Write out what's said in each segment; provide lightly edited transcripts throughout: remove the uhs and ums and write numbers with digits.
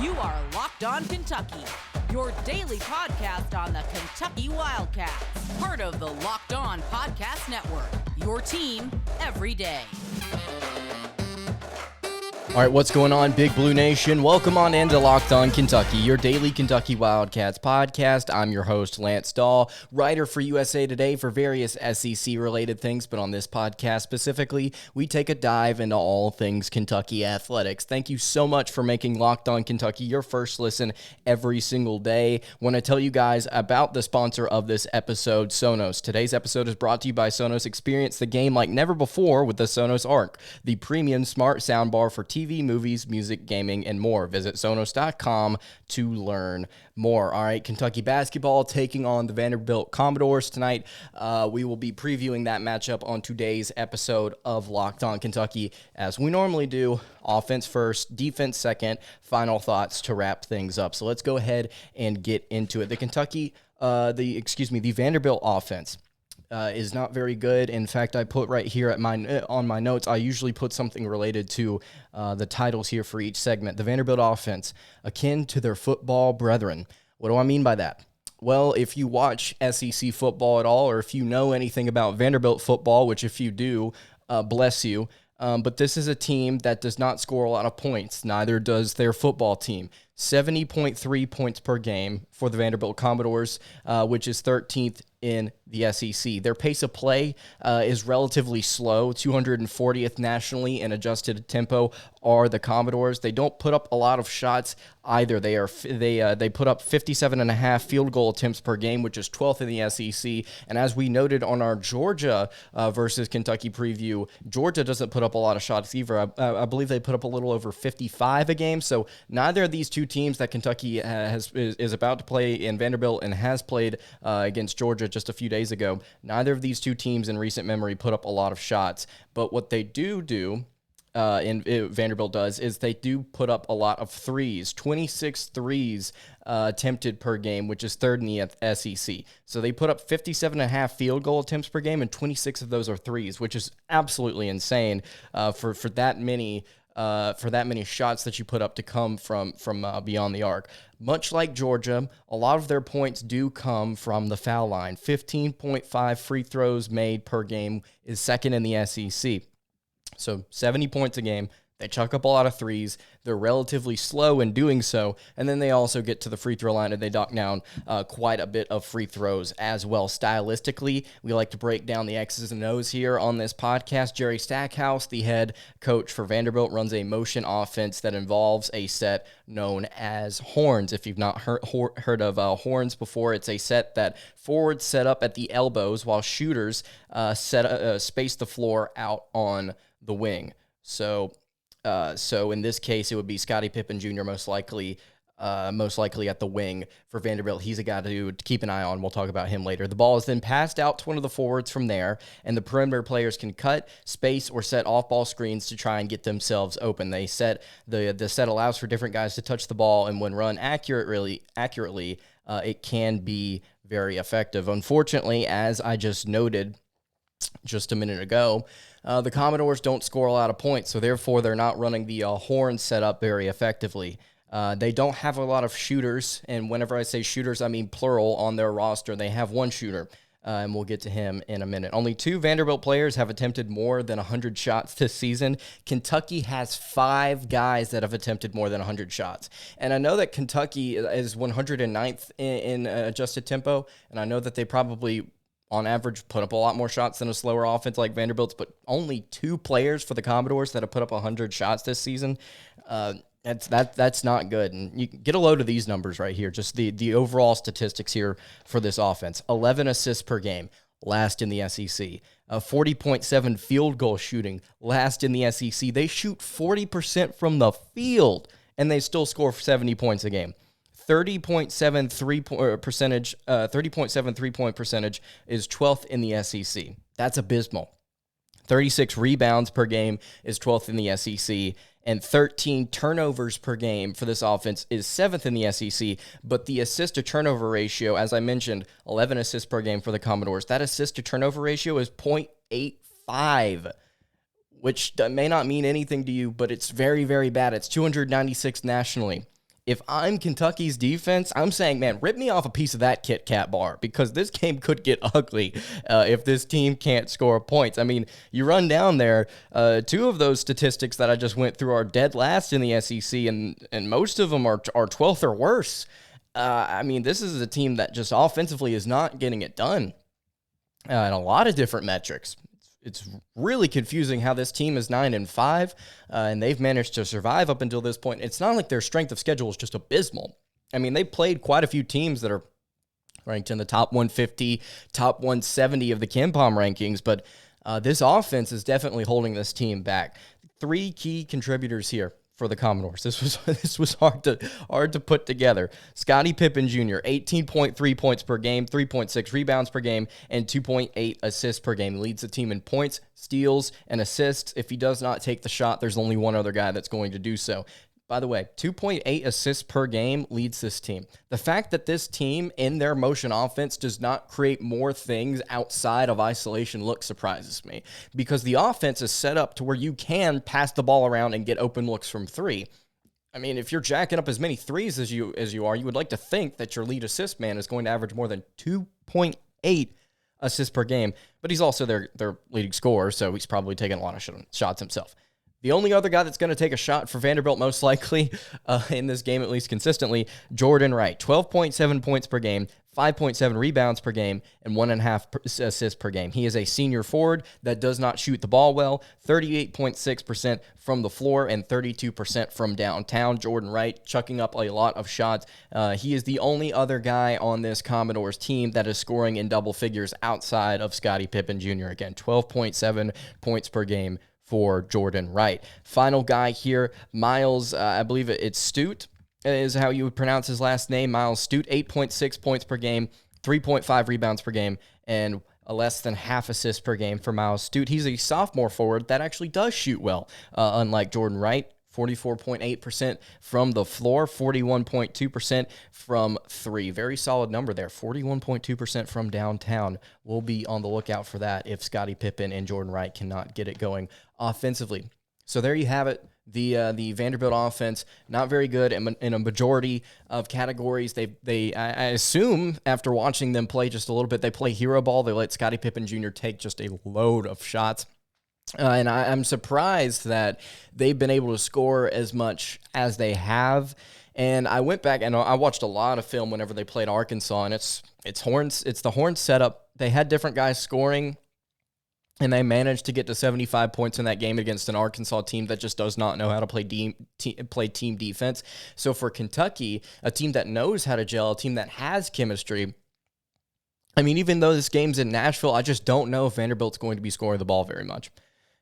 You are Locked On Kentucky, your daily podcast on the Kentucky Wildcats. Part of the Locked On Podcast Network, your team every day. All right, what's going on, Big Blue Nation? Welcome on into Locked On Kentucky, your daily Kentucky Wildcats podcast. I'm your host, Lance Dawe, writer for USA Today for various SEC-related things, but on this podcast specifically, we take a dive into all things Kentucky athletics. Thank you so much for making Locked On Kentucky your first listen every single day. Want to tell you guys about the sponsor of this episode, Sonos. Today's episode is brought to you by Sonos. Experience the game like never before with the Sonos Arc, the premium smart soundbar for TV, movies, music, gaming, and more. Visit Sonos.com to learn more. All right, Kentucky basketball taking on the Vanderbilt Commodores tonight. We will be previewing that matchup on today's episode of Locked On Kentucky, as we normally do. Offense first, defense second, final thoughts to wrap things up. So let's go ahead and get into it. The Vanderbilt offense is not very good. In fact, I put right here on my notes, I usually put something related to the titles here for each segment. The Vanderbilt offense, akin to their football brethren. What do I mean by that? Well, if you watch SEC football at all, or if you know anything about Vanderbilt football, which if you do, bless you. But this is a team that does not score a lot of points. Neither does their football team. 70.3 points per game for the Vanderbilt Commodores, which is 13th in the SEC. Their pace of play is relatively slow, 240th nationally in adjusted tempo are the Commodores. They don't put up a lot of shots either. They put up 57.5 field goal attempts per game, which is 12th in the SEC. And as we noted on our Georgia versus Kentucky preview, Georgia doesn't put up a lot of shots either. I believe they put up a little over 55 a game. So neither of these two teams that Kentucky is about to play in Vanderbilt and has played against Georgia just a few days ago, neither of these two teams in recent memory put up a lot of shots. But what they do Vanderbilt does is they do put up a lot of threes, 26 threes attempted per game, which is third in the SEC. So they put up 57.5 field goal attempts per game, and 26 of those are threes, which is absolutely insane for that many shots that you put up to come from beyond the arc. Much like Georgia, a lot of their points do come from the foul line. 15.5 free throws made per game is second in the SEC. So 70 points a game. They chuck up a lot of threes. They're relatively slow in doing so. And then they also get to the free throw line and they knock down quite a bit of free throws as well. Stylistically, we like to break down the X's and O's here on this podcast. Jerry Stackhouse, the head coach for Vanderbilt, runs a motion offense that involves a set known as horns. If you've not heard of horns before, it's a set that forwards set up at the elbows while shooters space the floor out on the wing. So in this case, it would be Scotty Pippen Jr. most likely at the wing for Vanderbilt. He's a guy to keep an eye on. We'll talk about him later. The ball is then passed out to one of the forwards from there, and the perimeter players can cut, space, or set off-ball screens to try and get themselves open. The set allows for different guys to touch the ball, and when run accurately, it can be very effective. Unfortunately, as I just noted just a minute ago, the Commodores don't score a lot of points, so therefore they're not running the horn setup very effectively. They don't have a lot of shooters, and whenever I say shooters, I mean plural on their roster. They have one shooter, and we'll get to him in a minute. Only two Vanderbilt players have attempted more than 100 shots this season. Kentucky has 5 guys that have attempted more than 100 shots. And I know that Kentucky is 109th in adjusted tempo, and I know that they probably on average put up a lot more shots than a slower offense like Vanderbilt's, but only 2 players for the Commodores that have put up 100 shots this season. That's not good. And you get a load of these numbers right here, just the overall statistics here for this offense. 11 assists per game, last in the SEC. 40.7 field goal shooting, last in the SEC. They shoot 40% from the field, and they still score 70 points a game. 30.7 3-point percentage is 12th in the SEC. That's abysmal. 36 rebounds per game is 12th in the SEC, and 13 turnovers per game for this offense is 7th in the SEC, but the assist-to-turnover ratio, as I mentioned, 11 assists per game for the Commodores. That assist-to-turnover ratio is 0.85, which may not mean anything to you, but it's very, very bad. It's 296 nationally. if I'm Kentucky's defense, I'm saying, man, rip me off a piece of that Kit Kat bar, because this game could get ugly if this team can't score points. I mean, you run down there, two of those statistics that I just went through are dead last in the SEC, and most of them are 12th or worse. I mean, this is a team that just offensively is not getting it done in a lot of different metrics. It's really confusing how this team is 9-5, and they've managed to survive up until this point. It's not like their strength of schedule is just abysmal. I mean, they played quite a few teams that are ranked in the top 150, top 170 of the KenPom rankings, but this offense is definitely holding this team back. Three key contributors here for the Commodores. This was hard to put together. Scotty Pippen Jr., 18.3 points per game, 3.6 rebounds per game, and 2.8 assists per game. He leads the team in points, steals, and assists. If he does not take the shot, there's only one other guy that's going to do so. By the way, 2.8 assists per game leads this team. The fact that this team in their motion offense does not create more things outside of isolation look surprises me, because the offense is set up to where you can pass the ball around and get open looks from three. I mean, if you're jacking up as many threes as you are, you would like to think that your lead assist man is going to average more than 2.8 assists per game, but he's also their leading scorer, so he's probably taking a lot of shots himself. The only other guy that's going to take a shot for Vanderbilt, most likely, in this game, at least consistently, Jordan Wright. 12.7 points per game, 5.7 rebounds per game, and 1.5 assists per game. He is a senior forward that does not shoot the ball well, 38.6% from the floor and 32% from downtown. Jordan Wright chucking up a lot of shots. He is the only other guy on this Commodores team that is scoring in double figures outside of Scotty Pippen Jr. Again, 12.7 points per game for Jordan Wright. Final guy here, Miles, I believe it's Stute is how you would pronounce his last name, Miles Stute, 8.6 points per game, 3.5 rebounds per game, and a less than half assist per game for Miles Stute. He's a sophomore forward that actually does shoot well, unlike Jordan Wright. 44.8% from the floor, 41.2% from three. Very solid number there. 41.2% from downtown. We'll be on the lookout for that if Scotty Pippen and Jordan Wright cannot get it going offensively. So there you have it. The Vanderbilt offense, not very good in a majority of categories. I assume after watching them play just a little bit, they play hero ball. They let Scotty Pippen Jr. take just a load of shots. And I'm surprised that they've been able to score as much as they have. And I went back and I watched a lot of film whenever they played Arkansas, and it's the Horns setup. They had different guys scoring, and they managed to get to 75 points in that game against an Arkansas team that just does not know how to play team defense. So for Kentucky, a team that knows how to gel, a team that has chemistry, I mean, even though this game's in Nashville, I just don't know if Vanderbilt's going to be scoring the ball very much.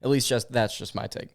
At least that's just my take.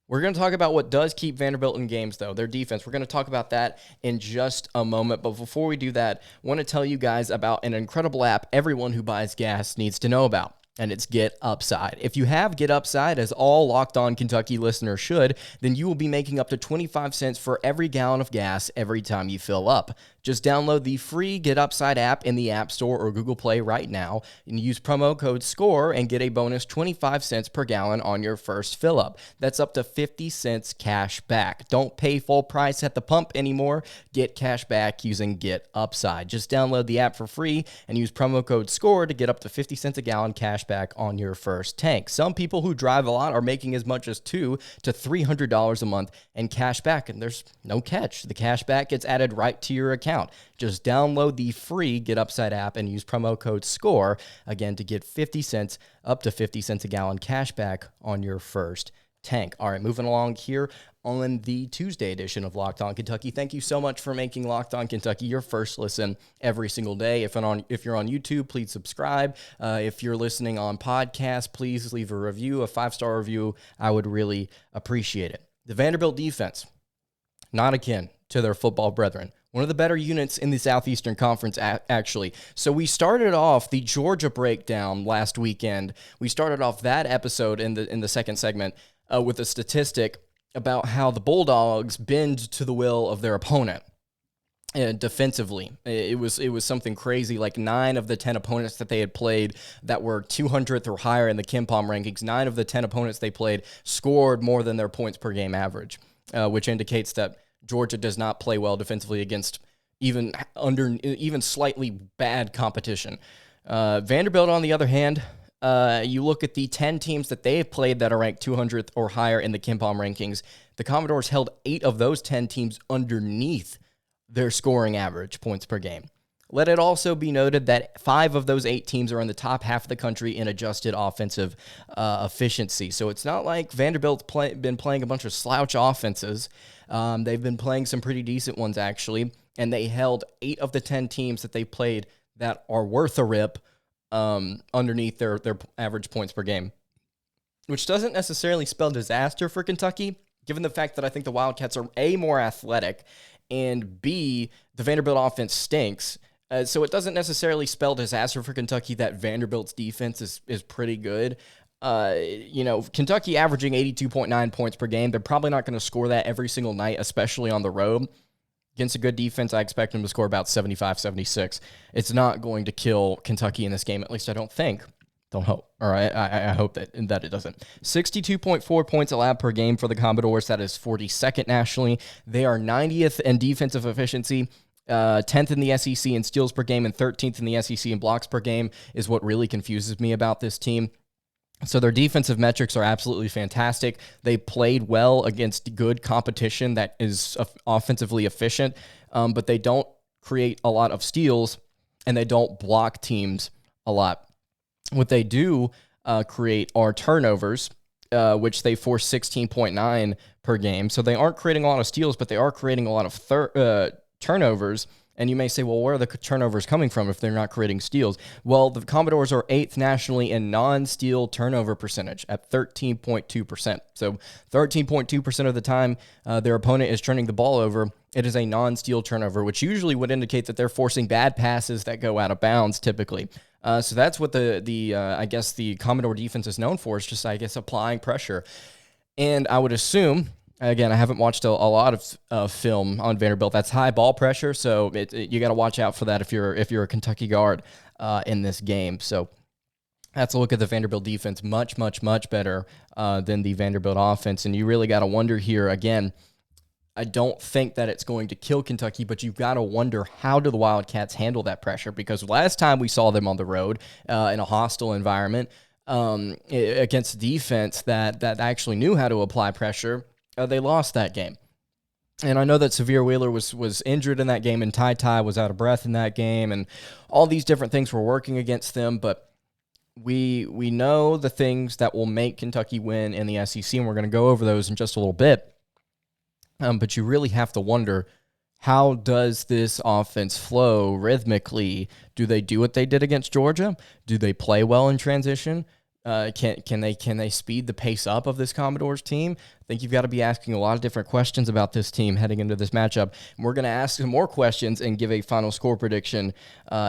We're going to talk about what does keep Vanderbilt in games, though, their defense. We're going to talk about that in just a moment. But before we do that, I want to tell you guys about an incredible app everyone who buys gas needs to know about. And it's Get Upside. If you have Get Upside, as all Locked On Kentucky listeners should, then you will be making up to 25 cents for every gallon of gas every time you fill up. Just download the free Get Upside app in the App Store or Google Play right now and use promo code SCORE and get a bonus 25 cents per gallon on your first fill up. That's up to 50 cents cash back. Don't pay full price at the pump anymore. Get cash back using Get Upside. Just download the app for free and use promo code SCORE to get up to 50 cents a gallon cash back on your first tank. Some people who drive a lot are making as much as $200 to $300 a month in cash back, and there's no catch. The cash back gets added right to your account. Just download the free Get Upside app and use promo code SCORE, again, to get 50 cents, up to 50 cents a gallon cash back on your first tank. All right, moving along here on the Tuesday edition of Locked On Kentucky. Thank you so much for making Locked On Kentucky your first listen every single day. If you're on YouTube, please subscribe. If you're listening on podcast, please leave a review, a 5-star review. I would really appreciate it. The Vanderbilt defense, not akin to their football brethren. One of the better units in the Southeastern Conference, actually. So we started off the Georgia breakdown last weekend. We started off that episode in the second segment with a statistic about how the Bulldogs bend to the will of their opponent defensively. It was something crazy. Like 9 of the 10 opponents that they had played that were 200th or higher in the KenPom rankings, 9 of the 10 opponents they played scored more than their points per game average, which indicates that Georgia does not play well defensively against even slightly bad competition. Vanderbilt, on the other hand, you look at the 10 teams that they have played that are ranked 200th or higher in the KenPom rankings. The Commodores held 8 of those 10 teams underneath their scoring average points per game. Let it also be noted that 5 of those 8 teams are in the top half of the country in adjusted offensive efficiency. So it's not like Vanderbilt's been playing a bunch of slouch offenses. They've been playing some pretty decent ones, actually, and they held 8 of the 10 teams that they played that are worth a rip underneath their average points per game, which doesn't necessarily spell disaster for Kentucky, given the fact that I think the Wildcats are A, more athletic, and B, the Vanderbilt offense stinks. So it doesn't necessarily spell disaster for Kentucky that Vanderbilt's defense is pretty good. Kentucky averaging 82.9 points per game. They're probably not going to score that every single night, especially on the road. Against a good defense, I expect them to score about 75, 76. It's not going to kill Kentucky in this game, at least I don't think. Don't hope. All right, I hope that it doesn't. 62.4 points allowed per game for the Commodores. That is 42nd nationally. They are 90th in defensive efficiency, 10th in the SEC in steals per game, and 13th in the SEC in blocks per game is what really confuses me about this team. So their defensive metrics are absolutely fantastic. They played well against good competition that is offensively efficient, but they don't create a lot of steals, and they don't block teams a lot. What they do create are turnovers, which they force 16.9 per game. So they aren't creating a lot of steals, but they are creating a lot of turnovers. And you may say, well, where are the turnovers coming from if they're not creating steals? Well, the Commodores are 8th nationally in non-steal turnover percentage at 13.2%. So 13.2% of the time their opponent is turning the ball over, it is a non-steal turnover, which usually would indicate that they're forcing bad passes that go out of bounds typically. So that's what the Commodore defense is known for, is just, applying pressure. And I would assume, again, I haven't watched a lot of film on Vanderbilt. That's high ball pressure, so you got to watch out for that if you're a Kentucky guard in this game. So that's a look at the Vanderbilt defense. Much, much, much better than the Vanderbilt offense. And you really got to wonder here, again, I don't think that it's going to kill Kentucky, but you've got to wonder, how do the Wildcats handle that pressure? Because last time we saw them on the road in a hostile environment against defense that actually knew how to apply pressure, they lost that game. And I know that Severe Wheeler was injured in that game, and TyTy was out of breath in that game, and all these different things were working against them, but we know the things that will make Kentucky win in the SEC, and we're going to go over those in just a little bit. But you really have to wonder, how does this offense flow rhythmically? Do they do what they did against Georgia? Do they play well in transition? Can they speed the pace up of this Commodores team? I think you've got to be asking a lot of different questions about this team heading into this matchup. And we're going to ask some more questions and give a final score prediction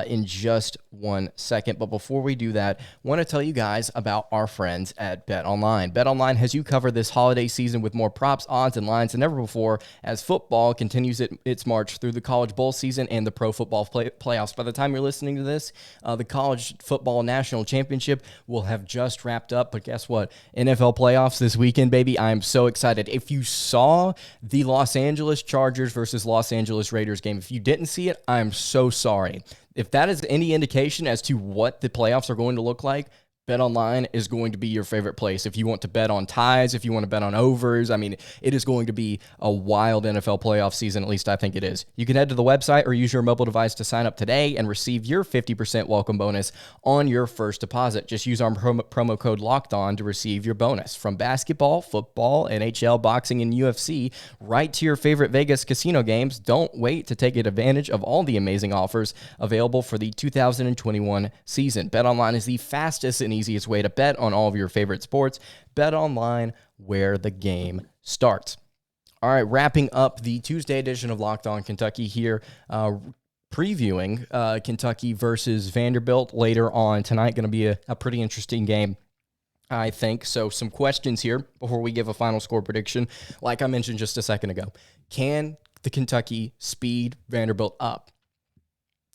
in just 1 second. But before we do that, I want to tell you guys about our friends at BetOnline. BetOnline has you covered this holiday season with more props, odds, and lines than ever before as football continues its march through the college bowl season and the pro football playoffs. By the time you're listening to this, the college football national championship will have just wrapped up. But guess what? NFL playoffs this weekend, baby. I'm so excited. If you saw the Los Angeles Chargers versus Los Angeles Raiders game, if you didn't see it, I'm so sorry. If that is any indication as to what the playoffs are going to look like, BetOnline is going to be your favorite place. If you want to bet on ties, if you want to bet on overs, I mean, it is going to be a wild NFL playoff season, at least I think it is. You can head to the website or use your mobile device to sign up today and receive your 50% welcome bonus on your first deposit. Just use our promo code LOCKEDON to receive your bonus. From basketball, football, NHL, boxing, and UFC, right to your favorite Vegas casino games, don't wait to take advantage of all the amazing offers available for the 2021 season. BetOnline is the fastest and easiest way to bet on all of your favorite sports. Bet online, where the game starts. All right, wrapping up the Tuesday edition of Locked On Kentucky here, previewing Kentucky versus Vanderbilt later on tonight. Going to be a pretty interesting game, I think. So some questions here before we give a final score prediction. Like I mentioned just a second ago, can the Kentucky speed Vanderbilt up?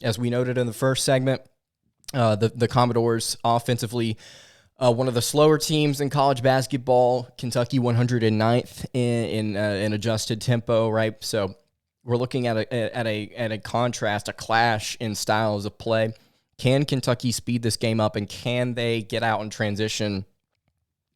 As we noted in the first segment, the Commodores offensively One of the slower teams in college basketball, Kentucky 109th in adjusted tempo, right? So we're looking at a contrast, a clash in styles of play. Can Kentucky speed this game up, and can they get out and transition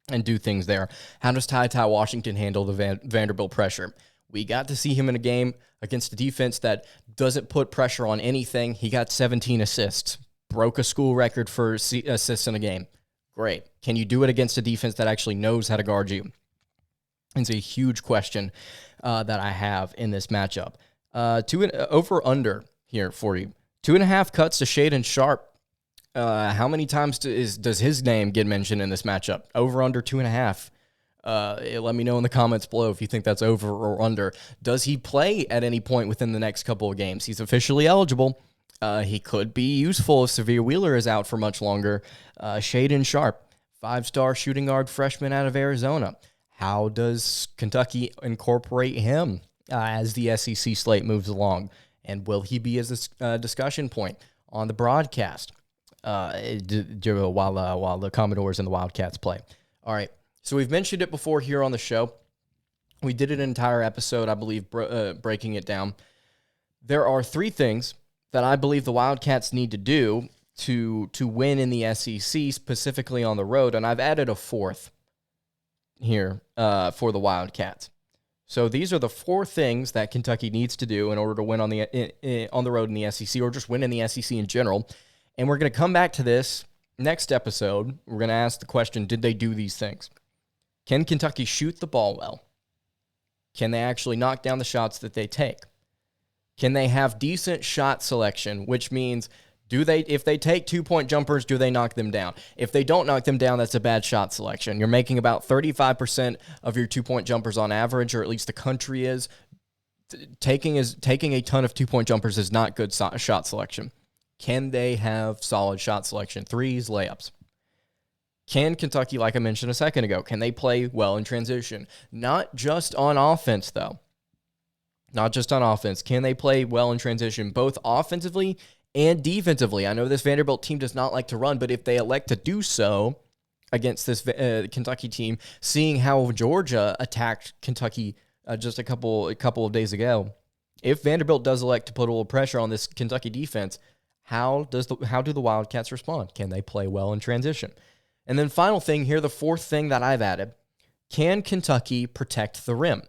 and do things there? How does TyTy Washington handle the Vanderbilt pressure? We got to see him in a game against a defense that doesn't put pressure on anything. He got 17 assists, broke a school record for assists in a game. Great. Can you do it against a defense that actually knows how to guard you? It's a huge question that I have in this matchup. Over-under here for you. 2.5 cuts to Shaedon Sharpe. How many times does his name get mentioned in this matchup? Over-under 2.5. Let me know in the comments below if you think that's over or under. Does he play at any point within the next couple of games? He's officially eligible. He could be useful if Severe Wheeler is out for much longer. Shaedon Sharpe, 5-star shooting guard freshman out of Arizona. How does Kentucky incorporate him as the SEC slate moves along? And will he be as a discussion point on the broadcast while the Commodores and the Wildcats play? All right, so we've mentioned it before here on the show. We did an entire episode, I believe, breaking it down. There are 3 things that I believe the Wildcats need to do to win in the SEC, specifically on the road, and I've added a 4th here for the Wildcats. So these are the 4 things that Kentucky needs to do in order to win on the road in the SEC, or just win in the SEC in general. And we're going to come back to this next episode. We're going to ask the question, did they do these things? Can Kentucky shoot the ball well? Can they actually knock down the shots that they take? Can they have decent shot selection, which means if they take 2-point jumpers, do they knock them down? If they don't knock them down, that's a bad shot selection. You're making about 35% of your 2-point jumpers on average, or at least the country is. Taking a ton of 2-point jumpers is not good shot selection. Can they have solid shot selection? Threes, layups. Can Kentucky, like I mentioned a second ago, can they play well in transition? Not just on offense, though. Not just on offense. Can they play well in transition, both offensively and defensively? I know this Vanderbilt team does not like to run, but if they elect to do so against this Kentucky team, seeing how Georgia attacked Kentucky just a couple of days ago, if Vanderbilt does elect to put a little pressure on this Kentucky defense, how do the Wildcats respond? Can they play well in transition? And then final thing here, the 4th thing that I've added, can Kentucky protect the rim?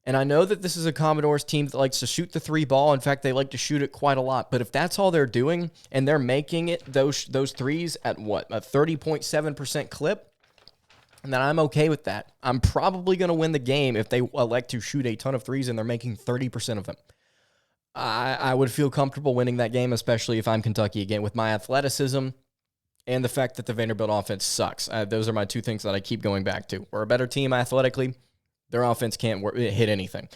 And I know that this is a Commodores team that likes to shoot the 3 ball. In fact, they like to shoot it quite a lot. But if that's all they're doing, and they're making it those threes at what, a 30.7% clip, then I'm okay with that. I'm probably going to win the game if they elect to shoot a ton of threes and they're making 30% of them. I would feel comfortable winning that game, especially if I'm Kentucky again, with my athleticism and the fact that the Vanderbilt offense sucks. Those are my 2 things that I keep going back to. We're a better team athletically. Their offense can't hit anything.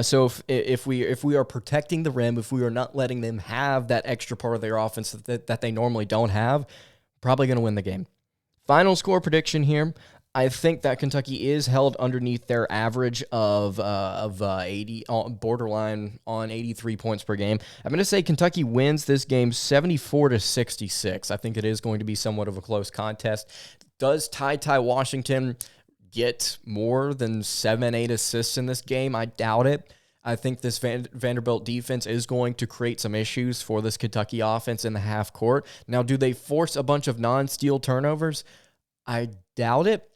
So if we are protecting the rim, if we are not letting them have that extra part of their offense that they normally don't have, probably going to win the game. Final score prediction here. I think that Kentucky is held underneath their average of 80, borderline on 83 points per game. I'm going to say Kentucky wins this game 74-66. I think it is going to be somewhat of a close contest. Does TyTy Washington get more than 7-8 assists in this game? I doubt it. I think this Vanderbilt defense is going to create some issues for this Kentucky offense in the half court. Now, do they force a bunch of non-steal turnovers? I doubt it,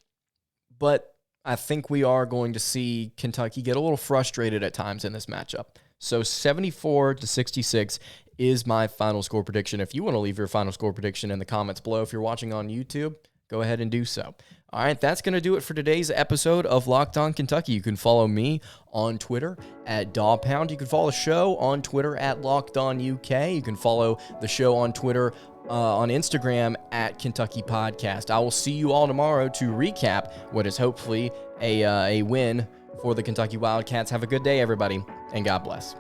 but I think we are going to see Kentucky get a little frustrated at times in this matchup. So 74-66 is my final score prediction. If you want to leave your final score prediction in the comments below, if you're watching on YouTube, go ahead and do so. All right, that's going to do it for today's episode of Locked On Kentucky. You can follow me on Twitter at Dawe. You can follow the show on Twitter at Locked On UK. You can follow the show on Twitter on Instagram at Kentucky Podcast. I will see you all tomorrow to recap what is hopefully a win for the Kentucky Wildcats. Have a good day, everybody, and God bless.